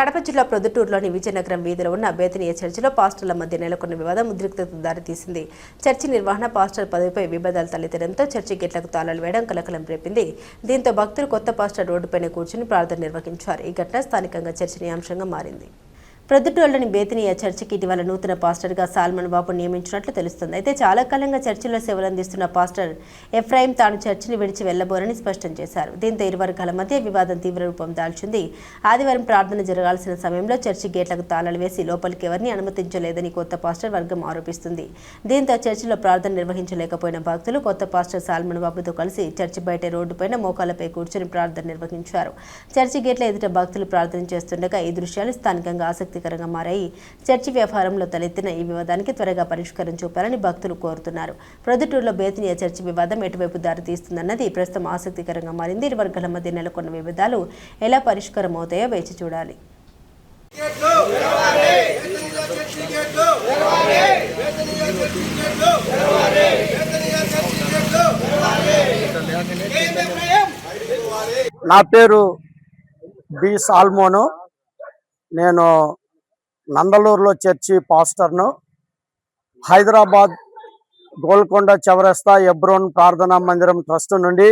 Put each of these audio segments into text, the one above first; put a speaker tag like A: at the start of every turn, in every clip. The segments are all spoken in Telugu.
A: కడప జిల్లా ప్రొద్దుటూరులోని విజయనగరం వీధిలో ఉన్న బేతనీయ చర్చిలో పాస్టర్ల మధ్య నెలకొన్న వివాదం ఉద్రిక్తతకు దారితీసింది. చర్చి నిర్వహణ, పాస్టర్ పదవిపై వివాదాలు తలెత్తడంతో చర్చి గేట్లకు తాళాలు వేయడం కలకలం రేపింది. దీంతో భక్తులు కొత్త పాస్టర్ రోడ్డుపైన కూర్చుని ప్రార్థన నిర్వహించారు. ఈ ఘటన స్థానికంగా చర్చనీయాంశంగా మారింది. ప్రొద్దుటూరులోని బేతనీయ చర్చికి ఇటీవల నూతన పాస్టర్గా సాల్మన్ బాబు నియమించినట్లు తెలుస్తుంది. అయితే చాలా కాలంగా చర్చిలో సేవలందిస్తున్న పాస్టర్ ఎఫ్రాయిం తాను చర్చిని విడిచి వెళ్లబోరని స్పష్టం చేశారు. దీంతో ఇరు వర్గాల మధ్య వివాదం తీవ్ర రూపం దాల్చింది. ఆదివారం ప్రార్థన జరగాల్సిన సమయంలో చర్చి గేట్లకు తాళాలు వేసి లోపలికి ఎవరిని అనుమతించలేదని కొత్త పాస్టర్ వర్గం ఆరోపిస్తుంది. దీంతో చర్చిలో ప్రార్థన నిర్వహించలేకపోయిన భక్తులు కొత్త పాస్టర్ సాల్మన్ బాబుతో కలిసి చర్చి బయట రోడ్డుపైన మోకాలపై కూర్చొని ప్రార్థన నిర్వహించారు. చర్చి గేట్ల ఎదుట భక్తులు ప్రార్థన చేస్తుండగా ఈ దృశ్యాలు స్థానికంగా ఆసక్తికరంగా మారాయి. చర్చి వ్యవహారంలో తలెత్తిన ఈ వివాదానికి త్వరగా పరిష్కారం చూపాలని భక్తులు కోరుతున్నారు. ప్రొద్దుటూరులో బేతనీయ చర్చి వివాదం ఎటువైపు దారితీస్తుందన్నది ప్రస్తుతం ఆసక్తికరంగా మారింది. ఇరు వర్గాల మధ్య నెలకొన్న వివాదాలు ఎలా పరిష్కారం అవుతాయో వేచి చూడాలి.
B: నా పేరు బి సాల్మోను. నేను నందలూరులో చర్చి పాస్టర్ను. హైదరాబాద్ గోల్కొండ చౌరస్తా ఎబ్రోన్ ప్రార్థనా మందిరం ట్రస్ట్ నుండి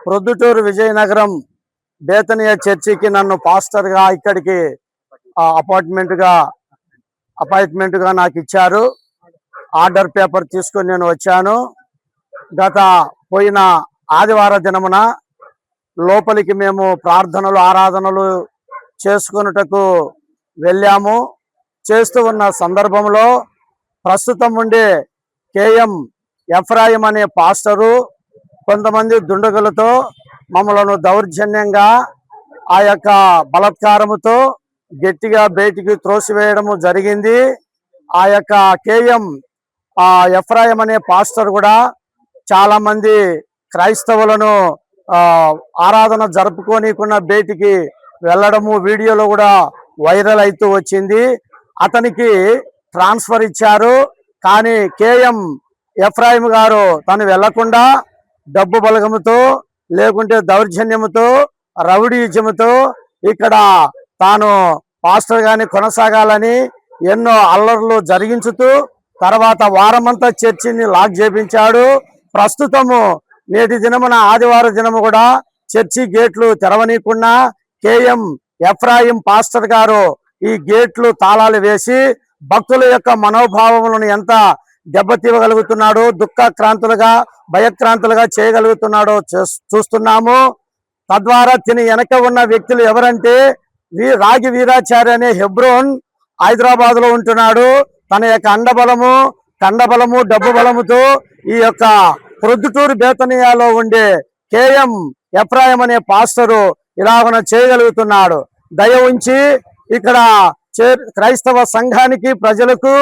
B: ప్రొద్దుటూరు విజయనగరం బేతనీయ చర్చికి నన్ను పాస్టర్గా ఇక్కడికి అపాయింట్మెంట్గా నాకు ఇచ్చారు. ఆర్డర్ పేపర్ తీసుకొని నేను వచ్చాను. పోయిన ఆదివార దినమున లోపలికి మేము ప్రార్థనలు, ఆరాధనలు చేసుకున్నటకు వెళ్ళాము. చేస్తూ ఉన్న సందర్భంలో ప్రస్తుతం ఉండే కేఎం ఎఫ్రాయిం అనే పాస్టరు కొంతమంది దుండగులతో మమ్మలను దౌర్జన్యంగా ఆ యొక్క బలత్కారముతో గట్టిగా బయటికి త్రోసివేయడము జరిగింది. ఆ యొక్క కేఎం ఎఫ్రాయిం అనే పాస్టర్ కూడా చాలా మంది క్రైస్తవులను ఆరాధన జరుపుకోనీకున్న బయటికి వెళ్ళడము వీడియోలో కూడా వైరల్ అవుతూ వచ్చింది. అతనికి ట్రాన్స్ఫర్ ఇచ్చారు. కానీ కేఎం ఎఫ్రాయిం గారు తను వెళ్లకుండా డబ్బు బలగముతో లేకుంటే దౌర్జన్యముతో రౌడీజముతో ఇక్కడ తాను పాస్టర్ గాని కొనసాగాలని ఎన్నో అల్లర్లు జరిగించుతూ తర్వాత వారమంతా చర్చిని లాక్ చేపించాడు. ప్రస్తుతము నేటి దినమున ఆదివార దినము కూడా చర్చి గేట్లు తెరవనీయకుండా కేఎం ఎఫ్రాయిం పాస్టర్ గారు ఈ గేట్లు తాళాలు వేసి భక్తుల యొక్క మనోభావములను ఎంత దెబ్బతీయగలుగుతున్నాడో, దుఃఖక్రాంతులుగా, భయక్రాంతులుగా చేయగలుగుతున్నాడో చూస్తున్నాము. తద్వారా తిని వెనక ఉన్న వ్యక్తులు ఎవరంటే రాగి వీరాచార్య అనే హెబ్రోన్ హైదరాబాద్ లో ఉంటున్నాడు. తన యొక్క అండబలము, కండబలము, డబ్బు బలముతో ఈ యొక్క ప్రొద్దుటూరు బేతనీయాలో ఉండే కేఎం ఎఫ్రాయిం అనే పాస్టరు ఇలాగన చేయగలుగుతున్నాడు. దయ ఉంచి ఇక్కడ క్రైస్తవ సంఘానికి, ప్రజలకు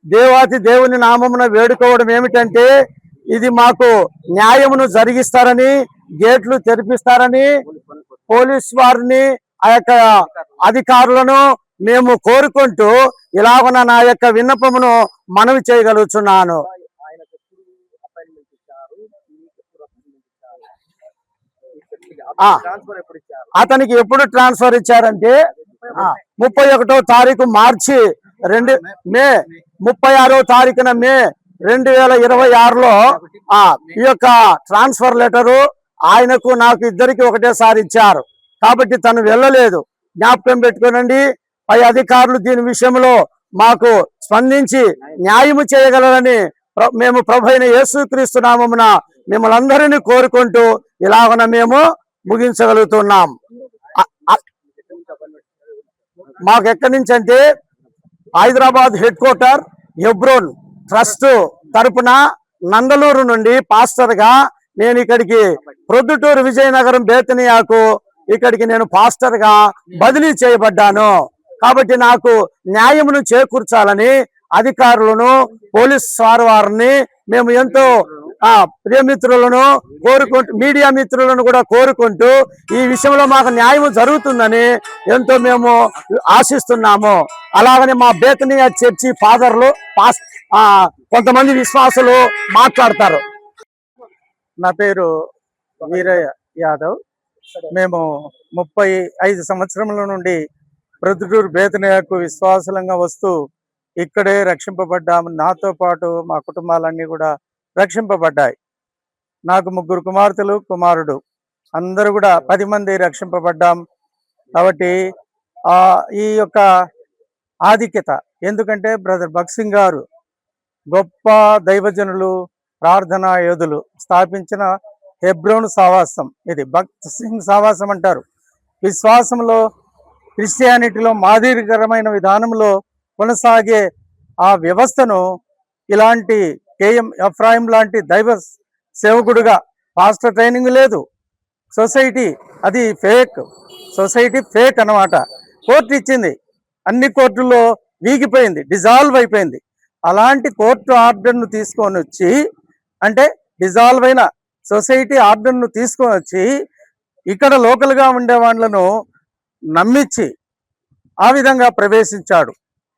B: దేవాతి దేవుని నామమున వేడుకోవడం ఏమిటంటే ఇది మాకు న్యాయమును జరిగిస్తారని, గేట్లు తెరిపిస్తారని పోలీస్ వారిని, ఆ యొక్క అధికారులను మేము కోరుకుంటూ ఇలాగన నా యొక్క విన్నపమును మనవి చేయగలుగుతున్నాను. అతనికి ఎప్పుడు ట్రాన్స్ఫర్ ఇచ్చారంటే 31వ తారీఖు మార్చి 36వ తారీఖున మే 2026లో ఈ యొక్క ట్రాన్స్ఫర్ లెటరు ఆయనకు నాకు ఇద్దరికి ఒకటేసారి ఇచ్చారు. కాబట్టి తను వెళ్ళలేదు. జ్ఞాపకం పెట్టుకోనండి. పై అధికారులు దీని విషయంలో మాకు స్పందించి న్యాయము చేయగలరని మేము ప్రభువైన యేసుక్రీస్తు నామమున మిమ్మల్ని అందరినీ కోరుకుంటూ ఇలాగన మేము ముగించగలుగుతున్నాం. మాకు ఎక్కడి నుంచి అంటే హైదరాబాద్ హెడ్ క్వార్టర్ ఎబ్రోన్ ట్రస్ట్ తరపున నందలూరు నుండి పాస్టర్ గా నేను ఇక్కడికి ప్రొద్దుటూరు విజయనగరం బేతనీయాకు ఇక్కడికి నేను పాస్టర్ గా బదిలీ చేయబడ్డాను. కాబట్టి నాకు న్యాయమును చేకూర్చాలని అధికారులను, పోలీస్ వారిని మేము ఎంతో ప్రియమిత్రులను కోరుకుంటూ, మీడియా మిత్రులను కూడా కోరుకుంటూ ఈ విషయంలో మాకు న్యాయం జరుగుతుందని ఎంతో మేము ఆశిస్తున్నాము. అలాగని మా బేతనీయ చర్చి ఫాదర్లు, కొంతమంది విశ్వాసులు మాట్లాడతారు.
C: నా పేరు వీరయ్య యాదవ్. మేము 35 సంవత్సరముల నుండి ప్రొద్దుటూరు బేతనీయకు విశ్వాసంగా వస్తూ ఇక్కడే రక్షింపబడ్డాము. నాతో పాటు మా కుటుంబాలన్నీ కూడా రక్షింపబడ్డాయి. నాకు 3 కుమార్తెలు, కుమారుడు, అందరూ కూడా 10 మంది రక్షింపబడ్డాం. కాబట్టి ఈ యొక్క ఆధిక్యత ఎందుకంటే బ్రదర్ భగత్ సింగ్ గారు గొప్ప దైవజనులు, ప్రార్థనా యోధులు స్థాపించిన హెబ్రోను సావాసం. ఇది భగత్ సింగ్ సావాసం అంటారు. విశ్వాసంలో, క్రిస్టియానిటీలో మాదిరికరమైన విధానంలో కొనసాగే ఆ వ్యవస్థను ఇలాంటి కేఎం ఎఫ్రాయిం లాంటి దైవ సేవకుడుగా, పాస్టర్ ట్రైనింగ్ లేదు, సొసైటీ అది ఫేక్, సొసైటీ ఫేక్ అన్నమాట. కోర్టు ఇచ్చింది, అన్ని కోర్టుల్లో వీగిపోయింది, డిజాల్వ్ అయిపోయింది. అలాంటి కోర్టు ఆర్డర్ను తీసుకొని వచ్చి, అంటే డిజాల్వ్ అయిన సొసైటీ ఆర్డర్ను తీసుకొని వచ్చి ఇక్కడ లోకల్గా ఉండే వాళ్ళను నమ్మించి ఆ విధంగా ప్రవేశించాడు.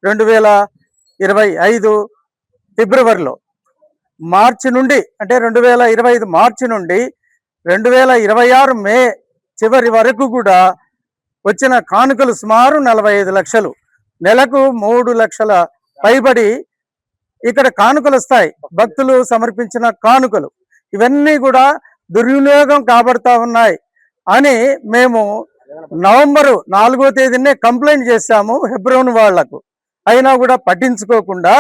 C: 2025 ఫిబ్రవరిలో. మార్చి నుండి, అంటే 2025 మార్చి నుండి 2026 మే చివరి వరకు కూడా వచ్చిన కానుకలు సుమారు 45 లక్షలు. నెలకు 3 లక్షల పైబడి ఇక్కడ కానుకలు వస్తాయి. భక్తులు సమర్పించిన కానుకలు ఇవన్నీ కూడా దుర్వినియోగం కాబడతా ఉన్నాయి అని మేము నవంబరు 4వ తేదీనే కంప్లైంట్ చేశాము హెబ్రోన్ వాళ్లకు. అయినా కూడా పట్టించుకోకుండా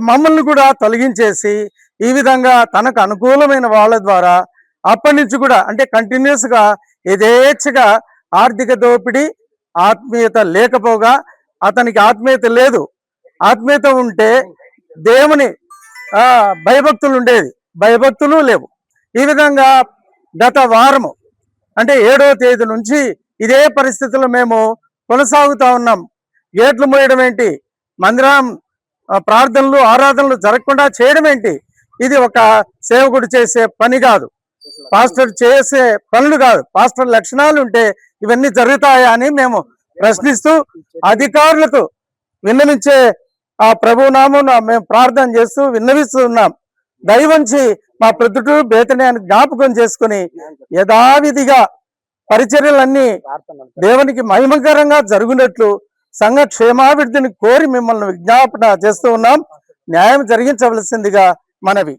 C: మమ్మల్ని కూడా తొలగించేసి ఈ విధంగా తనకు అనుకూలమైన వాళ్ళ ద్వారా అప్పటి నుంచి కూడా, అంటే కంటిన్యూస్గా యథేచ్ఛగా ఆర్థిక దోపిడీ, ఆత్మీయత లేకపోగా, అతనికి ఆత్మీయత లేదు. ఆత్మీయత ఉంటే దేవుని భయభక్తులు ఉండేది, భయభక్తులు లేవు. ఈ విధంగా గత వారము, అంటే 7వ తేదీ నుంచి ఇదే పరిస్థితుల్లో మేము కొనసాగుతా ఉన్నాం. గేట్లు మోయడం ఏంటి, మందిరం ప్రార్థనలు ఆరాధనలు జరగకుండా చేయడం ఏంటి? ఇది ఒక సేవకుడు చేసే పని కాదు, పాస్టర్ చేసే పనులు కాదు. పాస్టర్ లక్షణాలు ఉంటే ఇవన్నీ జరుగుతాయా అని మేము ప్రశ్నిస్తూ అధికారులకు విన్నవించే ఆ ప్రభు నామం మేము ప్రార్థన చేస్తూ విన్నవిస్తూ ఉన్నాం. దయవంచి మా ప్రొద్దుటూరు బేతనీయాన్ని జ్ఞాపకం చేసుకుని యథావిధిగా పరిచర్యలన్నీ దేవునికి మహిమకరంగా జరుగునట్లు సంఘ క్షేమాభివృద్ధిని కోరి మిమ్మల్ని విజ్ఞాపన చేస్తూ ఉన్నాం. న్యాయం జరిగించవలసిందిగా మనవి.